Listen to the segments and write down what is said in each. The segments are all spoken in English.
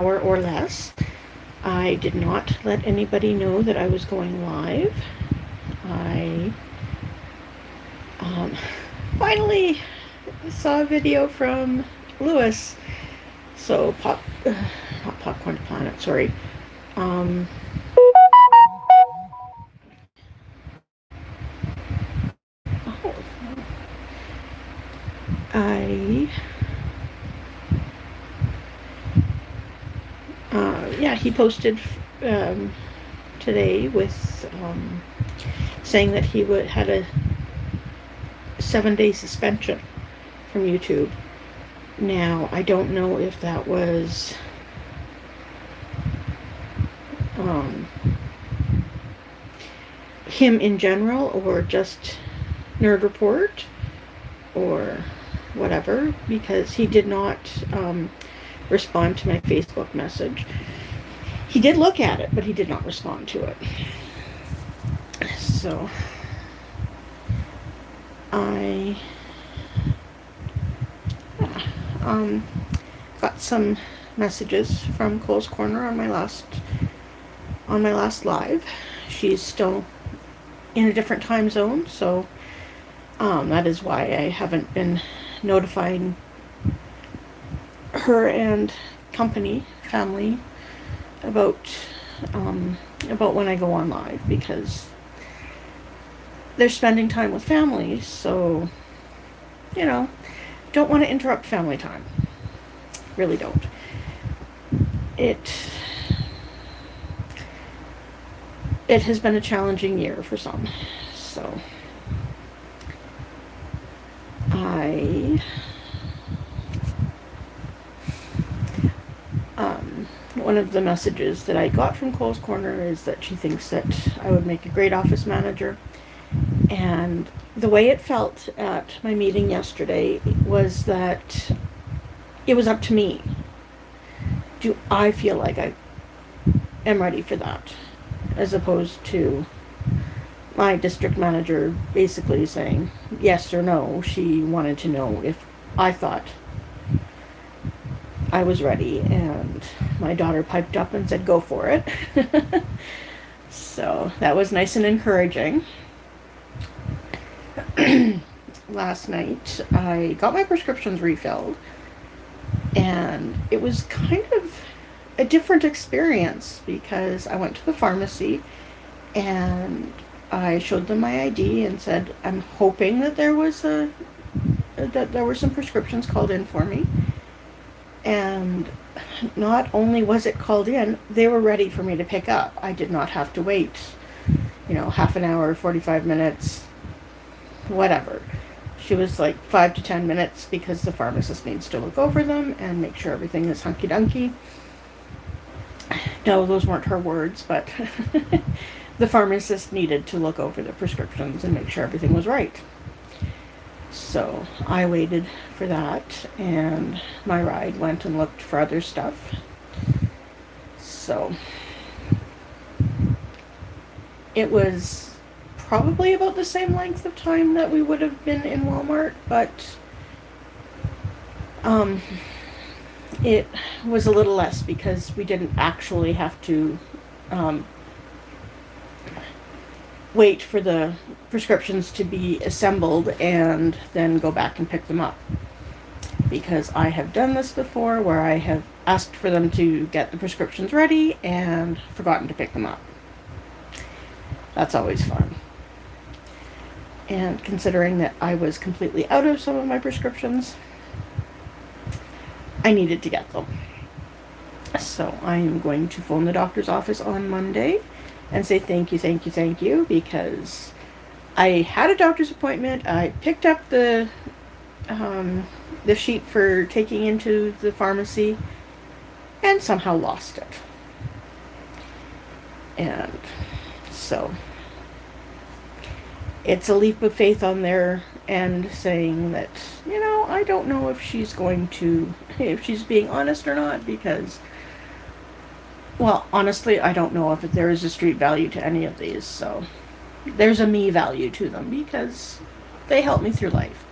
hour or less. I did not let anybody know that I was going live. I finally saw a video from Lewis. So not Popcorn Planet, sorry. He posted today with saying that he had a 7-day suspension from YouTube. Now, I don't know if that was him in general or just Nerd Report or whatever, because he did not respond to my Facebook message. He did look at it, but he did not respond to it. So I got some messages from Cole's Corner on my last live. She's still in a different time zone, so that is why I haven't been notifying her and family about when I go on live, because they're spending time with family, so don't want to interrupt family time. Really don't. It has been a challenging year for some, so one of the messages that I got from Cole's Corner is that she thinks that I would make a great office manager. And the way it felt at my meeting yesterday was that it was up to me. Do I feel like I am ready for that? As opposed to my district manager basically saying yes or no. She wanted to know if I thought I was ready, and my daughter piped up and said go for it. So that was nice and encouraging. Last night I got my prescriptions refilled, and it was kind of a different experience because I went to the pharmacy and I showed them my ID and said I'm hoping that there were some prescriptions called in for me. And not only was it called in, they were ready for me to pick up. I did not have to wait, half an hour, 45 minutes, whatever. She was like 5 to 10 minutes because the pharmacist needs to look over them and make sure everything is hunky-dunky. No, those weren't her words, but the pharmacist needed to look over the prescriptions and make sure everything was right. So I waited for that, and my ride went and looked for other stuff. So it was probably about the same length of time that we would have been in Walmart, but it was a little less because we didn't actually have to wait for the prescriptions to be assembled and then go back and pick them up. Because I have done this before where I have asked for them to get the prescriptions ready and forgotten to pick them up. That's always fun. And considering that I was completely out of some of my prescriptions, I needed to get them. So I am going to phone the doctor's office on Monday and say thank you, because I had a doctor's appointment. I picked up the sheet for taking into the pharmacy and somehow lost it. And so it's a leap of faith on their end, saying that, I don't know if she's being honest or not, because, well, honestly, I don't know if there is a street value to any of these, so there's a me value to them because they help me through life.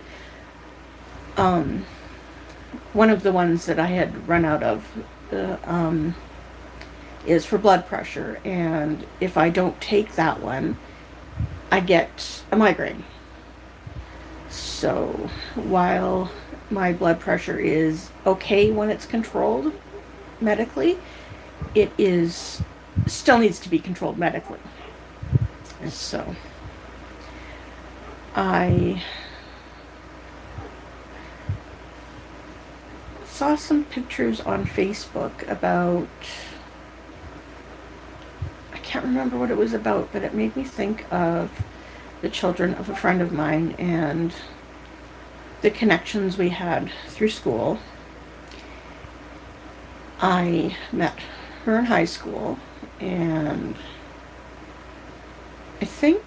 One of the ones that I had run out of is for blood pressure, and if I don't take that one, I get a migraine. So while my blood pressure is okay when it's controlled medically, it is still needs to be controlled medically. So I saw some pictures on Facebook about, I can't remember what it was about, but it made me think of the children of a friend of mine and the connections we had through school. I met her in high school, and I think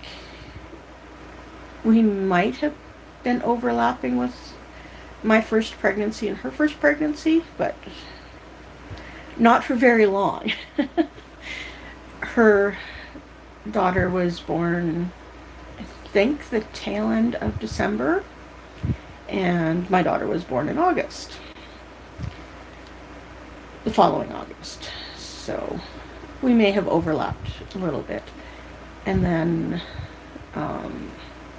we might have been overlapping with my first pregnancy and her first pregnancy, but not for very long. Her daughter was born, I think, the tail end of December, and my daughter was born in August, the following August. So we may have overlapped a little bit. And then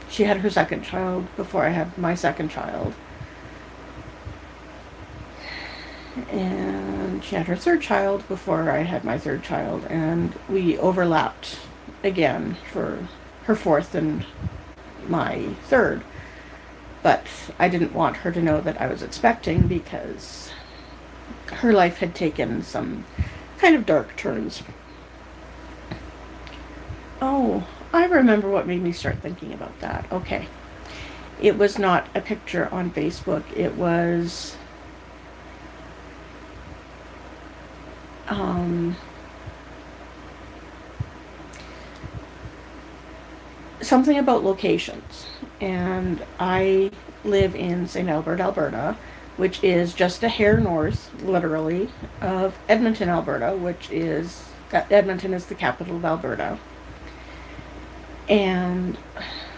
she had her second child before I had my second child. And she had her third child before I had my third child. And we overlapped again for her fourth and my third. But I didn't want her to know that I was expecting, because her life had taken some kind of dark turns. Oh, I remember what made me start thinking about that. Okay. It was not a picture on Facebook. It was something about locations. And I live in St. Albert, Alberta, which is just a hair north, literally, of Edmonton, Alberta, which is, Edmonton is the capital of Alberta. And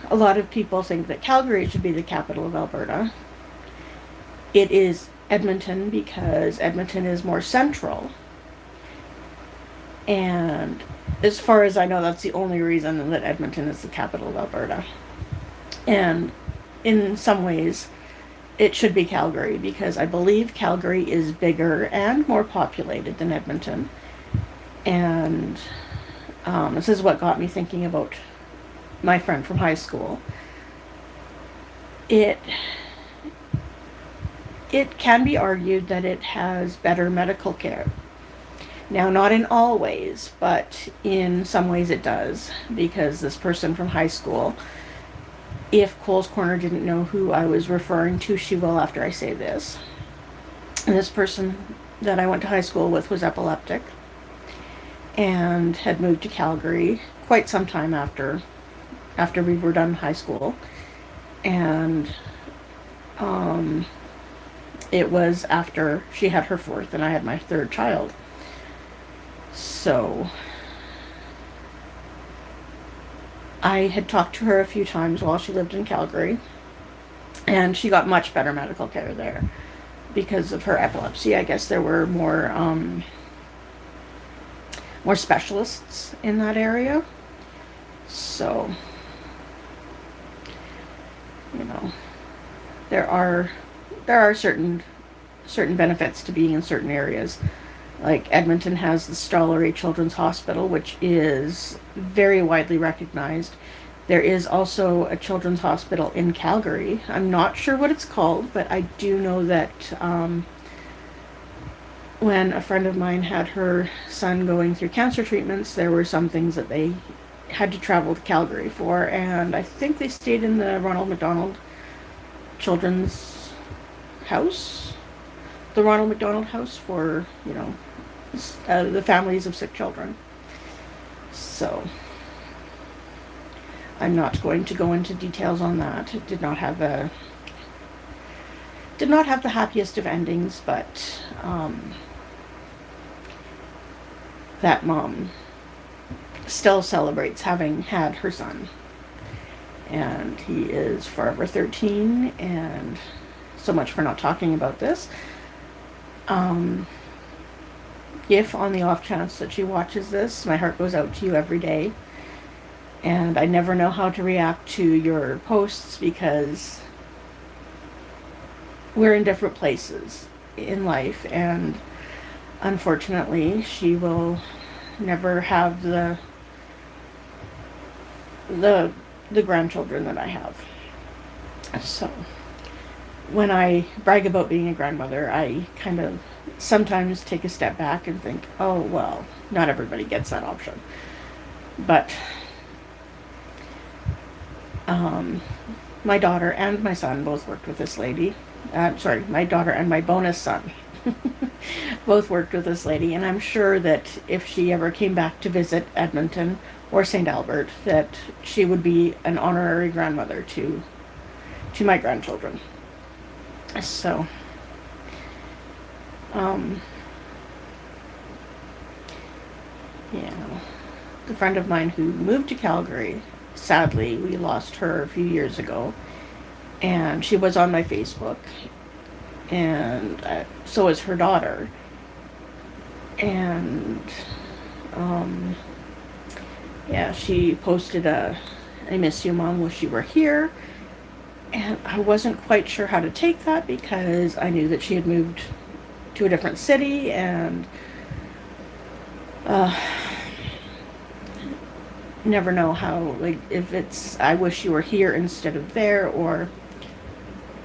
a lot of people think that Calgary should be the capital of Alberta. It is Edmonton because Edmonton is more central. And as far as I know, that's the only reason that Edmonton is the capital of Alberta. And in some ways, it should be Calgary, because I believe Calgary is bigger and more populated than Edmonton. And this is what got me thinking about my friend from high school. It can be argued that it has better medical care. Now, not in all ways, but in some ways it does, because this person from high school, if Coles Corner didn't know who I was referring to, she will after I say this. And this person that I went to high school with was epileptic and had moved to Calgary quite some time after we were done high school. And it was after she had her fourth and I had my third child. So I had talked to her a few times while she lived in Calgary, and she got much better medical care there because of her epilepsy. I guess there were more specialists in that area. So, there are certain benefits to being in certain areas. Like Edmonton has the Stollery Children's Hospital, which is very widely recognized. There is also a children's hospital in Calgary. I'm not sure what it's called, but I do know that when a friend of mine had her son going through cancer treatments, there were some things that they had to travel to Calgary for, and I think they stayed in the Ronald McDonald Children's House, the Ronald McDonald House for, the families of sick children. So I'm not going to go into details on that. It did not have the happiest of endings, but that mom still celebrates having had her son. And he is forever 13, and so much for not talking about this. if on the off chance that she watches this, my heart goes out to you every day. And I never know how to react to your posts because we're in different places in life, and unfortunately she will never have the the grandchildren that I have. So when I brag about being a grandmother, I kind of sometimes take a step back and think, oh well, not everybody gets that option. But my daughter and my son both worked with this lady. Sorry, my daughter and my bonus son both worked with this lady, and I'm sure that if she ever came back to visit Edmonton or St. Albert, that she would be an honorary grandmother to my grandchildren. So, yeah, a friend of mine who moved to Calgary, sadly, we lost her a few years ago, and she was on my Facebook, and so is her daughter. And yeah, she posted I miss you, Mom, wish you were here. And I wasn't quite sure how to take that because I knew that she had moved to a different city, and never know how, like, if it's I wish you were here instead of there, or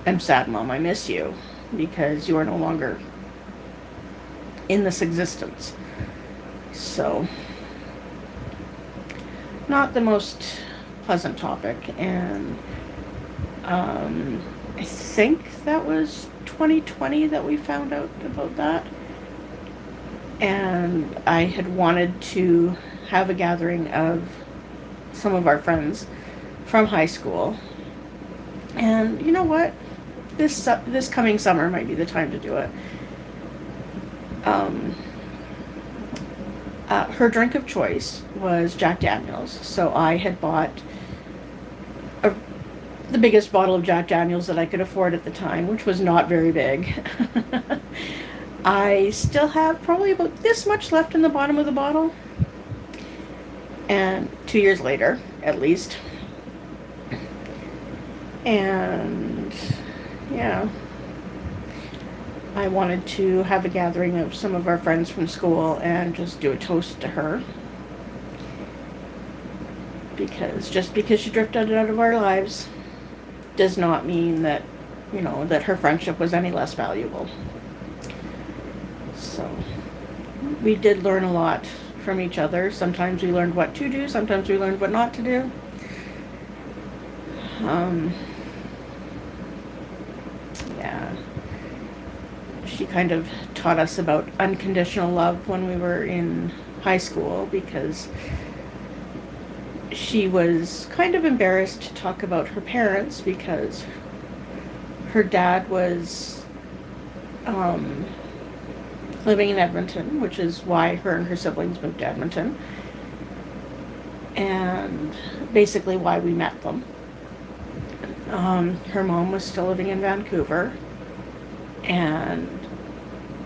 I'm sad, Mom, I miss you because you are no longer in this existence. So, not the most pleasant topic. And I think that was 2020 that we found out about that. And I had wanted to have a gathering of some of our friends from high school. And you know what? This coming summer might be the time to do it. Her drink of choice was Jack Daniels, so I had bought the biggest bottle of Jack Daniels that I could afford at the time, which was not very big. I still have probably about this much left in the bottom of the bottle. And 2 years later, at least. And yeah, I wanted to have a gathering of some of our friends from school and just do a toast to her. Because just because she drifted out of our lives does not mean that, that her friendship was any less valuable. So, we did learn a lot from each other. Sometimes we learned what to do, sometimes we learned what not to do. Yeah. She kind of taught us about unconditional love when we were in high school, because she was kind of embarrassed to talk about her parents because her dad was living in Edmonton, which is why her and her siblings moved to Edmonton, and basically why we met them. Her mom was still living in Vancouver, and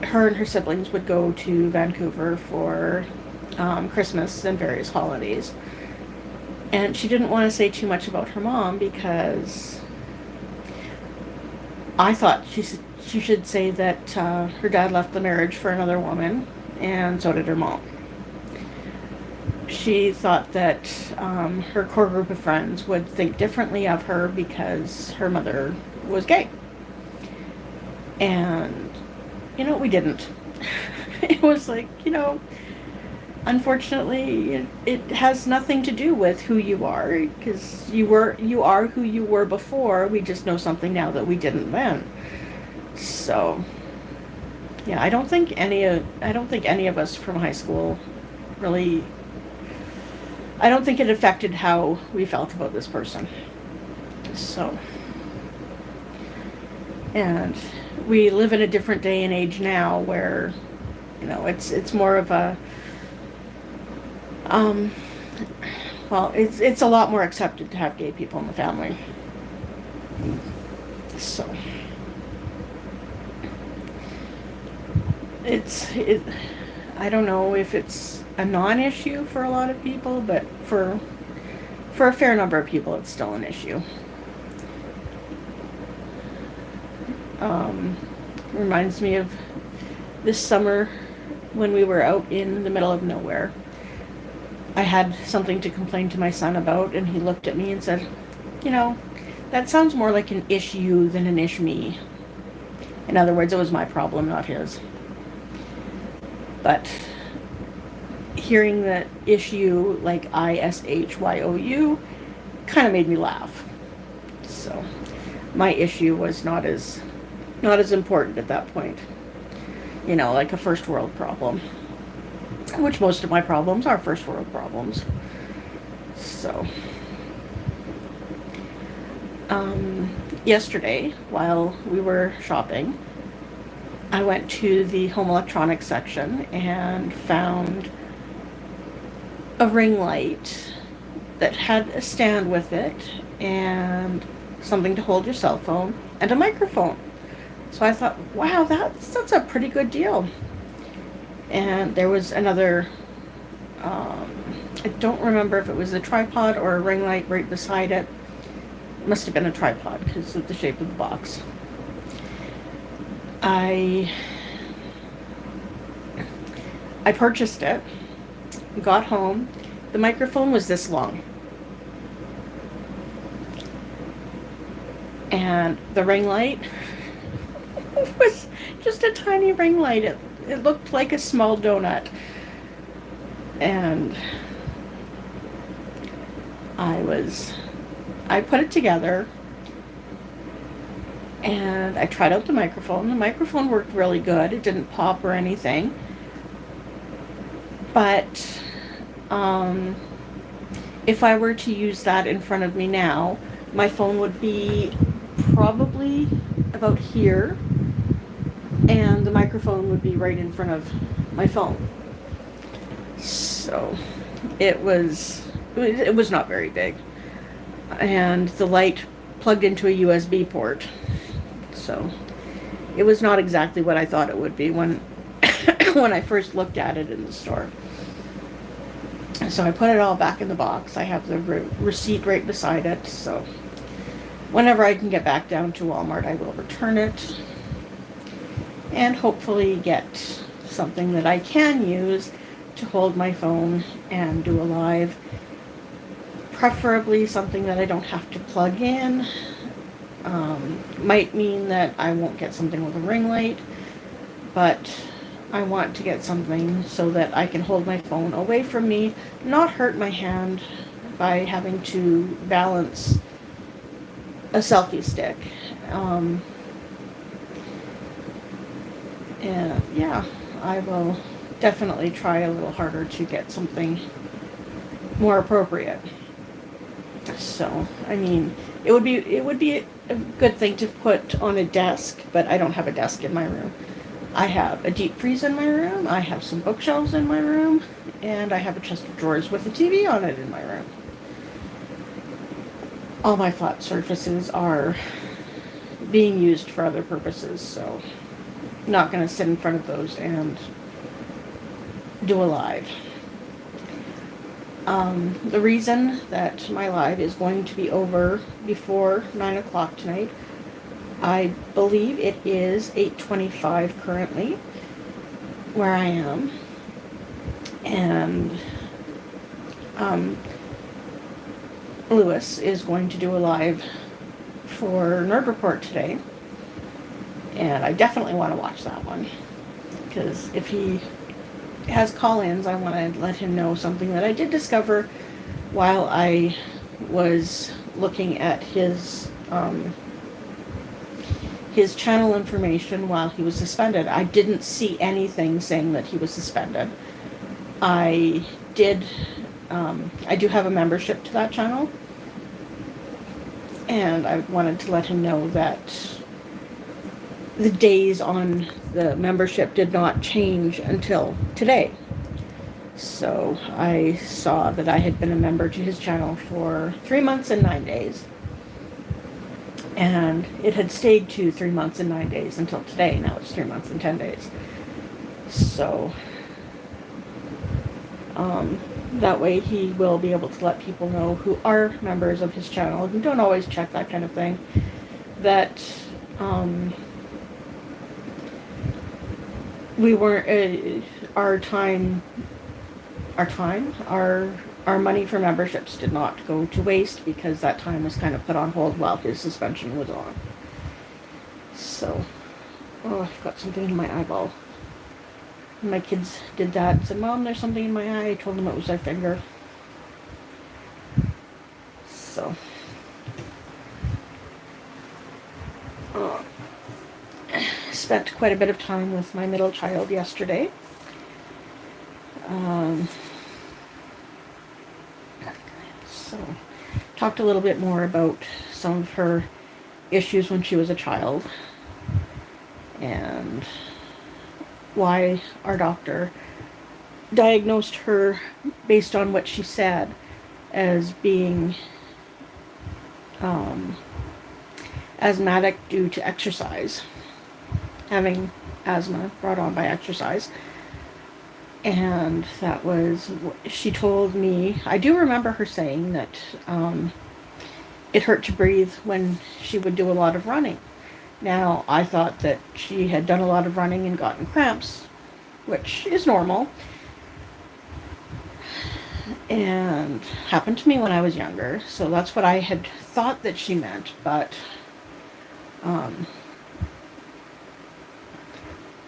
her siblings would go to Vancouver for Christmas and various holidays. And she didn't want to say too much about her mom because I thought she should say that her dad left the marriage for another woman, and so did her mom. She thought that her core group of friends would think differently of her because her mother was gay. And, we didn't. It was like, unfortunately, it has nothing to do with who you are, because you are who you were before. We just know something now that we didn't then. So, yeah, I don't think any of us from high school really. I don't think it affected how we felt about this person. So, and we live in a different day and age now where, it's more of a. Well, it's a lot more accepted to have gay people in the family. So, I don't know if it's a non-issue for a lot of people, but for a fair number of people, it's still an issue. Reminds me of this summer when we were out in the middle of nowhere. I had something to complain to my son about, and he looked at me and said, you know, that sounds more like an issue than an ish me. In other words, it was my problem, not his. But hearing that issue, like ISHYOU, kind of made me laugh. So my issue was not as important at that point. You know, like a first world problem, which most of my problems are first world problems. So, yesterday, while we were shopping, I went to the home electronics section and found a ring light that had a stand with it and something to hold your cell phone and a microphone. So I thought, wow, that's a pretty good deal. And there was another, I don't remember if it was a tripod or a ring light right beside it. It must have been a tripod because of the shape of the box. I purchased it, got home. The microphone was this long. And the ring light was just a tiny ring light. It looked like a small donut. And I put it together and I tried out the microphone. The microphone worked really good. It didn't pop or anything. But if I were to use that in front of me now, my phone would be probably about here, and the microphone would be right in front of my phone. So it was not very big, and the light plugged into a USB port. So it was not exactly what I thought it would be when when I first looked at it in the store. So I put it all back in the box. I have the receipt right beside it, so whenever I can get back down to Walmart, I will return it and hopefully get something that I can use to hold my phone and do a live. Preferably something that I don't have to plug in. Might mean that I won't get something with a ring light, but I want to get something so that I can hold my phone away from me, not hurt my hand by having to balance a selfie stick. And yeah, I will definitely try a little harder to get something more appropriate. So, I mean, it would be a good thing to put on a desk, but I don't have a desk in my room. I have a deep freeze in my room, I have some bookshelves in my room, and I have a chest of drawers with a TV on it in my room. All my flat surfaces are being used for other purposes, so I'm not going to sit in front of those and do a live. The reason that my live is going to be over before 9 o'clock tonight, I believe it is 8:25 currently where I am, and Lewis is going to do a live for Nerd Report today, and I definitely want to watch that one, because if he has call-ins, I want to let him know something that I did discover while I was looking at his channel information while he was suspended. I didn't see anything saying that he was suspended. I do have a membership to that channel, and I wanted to let him know that the days on the membership did not change until today. So I saw that I had been a member to his channel for 3 months and 9 days. And it had stayed to 3 months and 9 days until today. Now it's 3 months and 10 days. So That way he will be able to let people know who are members of his channel, who don't always check that kind of thing, that we weren't, our time, our money for memberships did not go to waste, because that time was kind of put on hold while his suspension was on. So, oh, I've got something in my eyeball. My kids did that and said, Mom, there's something in my eye. I told them it was their finger. So, spent quite a bit of time with my middle child yesterday. So, talked a little bit more about some of her issues when she was a child, and why our doctor diagnosed her, based on what she said, as being asthmatic due to exercise, having asthma brought on by exercise. And that was, she told me, I do remember her saying that it hurt to breathe when she would do a lot of running. Now, I thought that she had done a lot of running and gotten cramps, which is normal, and happened to me when I was younger, so that's what I had thought that she meant. But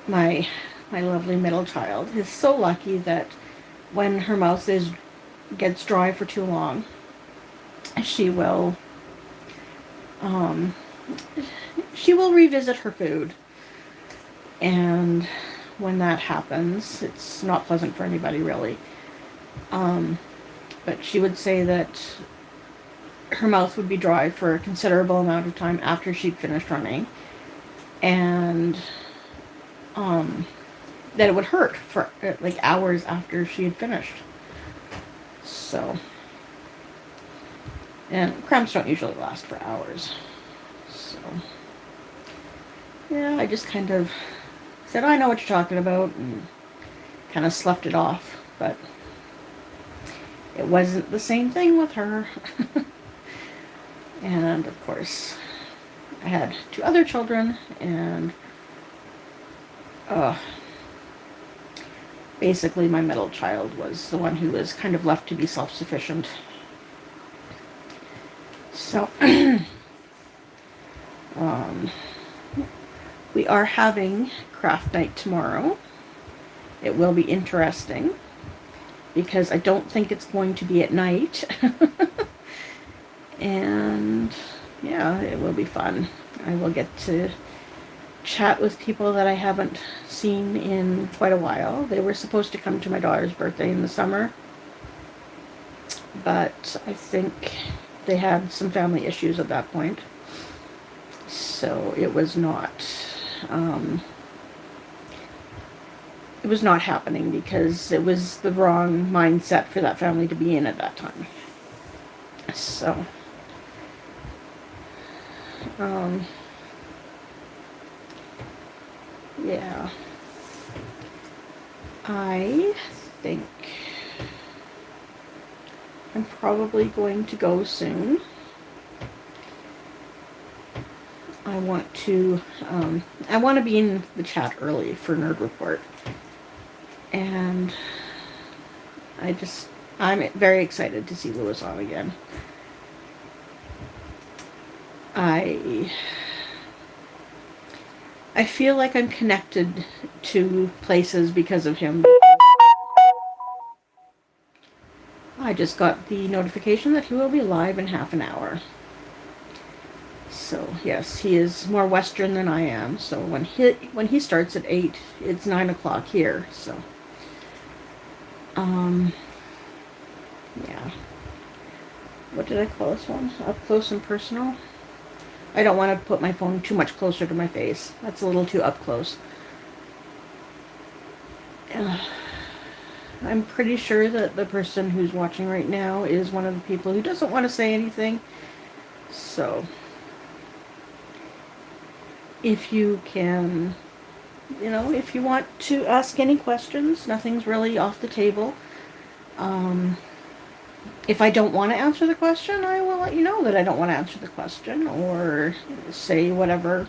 my lovely middle child is so lucky that when her mouth gets dry for too long, she will revisit her food. And when that happens, it's not pleasant for anybody, really. But she would say that her mouth would be dry for a considerable amount of time after she'd finished running, and that it would hurt for like hours after she had finished. So, and cramps don't usually last for hours. So, yeah, I just kind of said, I know what you're talking about, and kind of sloughed it off. But it wasn't the same thing with her. And of course, I had 2 other children, and basically my middle child was the one who was kind of left to be self-sufficient. So, we are having craft night tomorrow. It will be interesting, because I don't think it's going to be at night. And yeah, it will be fun. I will get to chat with people that I haven't seen in quite a while. They were supposed to come to my daughter's birthday in the summer, but I think they had some family issues at that point. So it was not happening, because it was the wrong mindset for that family to be in at that time. So, yeah, I think I'm probably going to go soon. I want to be in the chat early for Nerd Report. And I'm very excited to see Lewis on again. I feel like I'm connected to places because of him. I just got the notification that he will be live in half an hour. So yes, he is more Western than I am. So when he starts at 8, it's 9 o'clock here. So, yeah. What did I call this one? Up close and personal. I don't want to put my phone too much closer to my face. That's a little too up close. I'm pretty sure that the person who's watching right now is one of the people who doesn't want to say anything. So, if you can, if you want to ask any questions, nothing's really off the table. If I don't want to answer the question, I will let you know that I don't want to answer the question, or say whatever.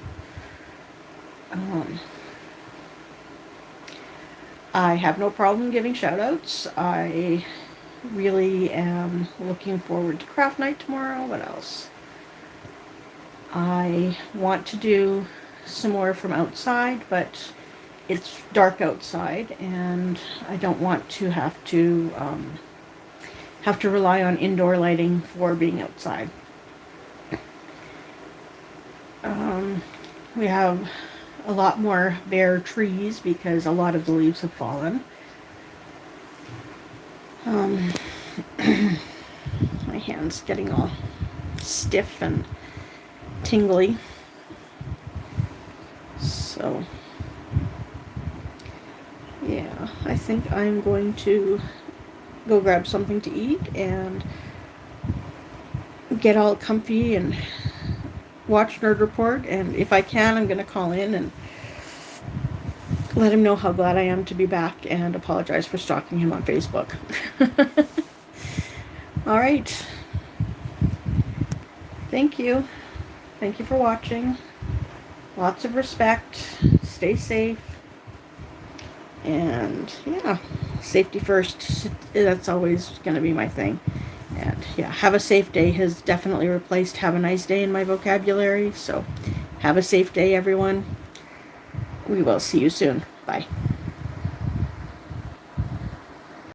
I have no problem giving shout outs. I really am looking forward to craft night tomorrow. What else? I want to do some more from outside, but it's dark outside, and I don't want to have to rely on indoor lighting for being outside. We have a lot more bare trees because a lot of the leaves have fallen. My hand's getting all stiff and tingly. So, yeah, I think I'm going to go grab something to eat and get all comfy and watch Nerd Report. And if I can, I'm going to call in and let him know how glad I am to be back and apologize for stalking him on Facebook. All right. Thank you. Thank you for watching. Lots of respect. Stay safe. And yeah, safety first. That's always going to be my thing. And yeah, have a safe day has definitely replaced have a nice day in my vocabulary. So have a safe day, everyone. We will see you soon. Bye.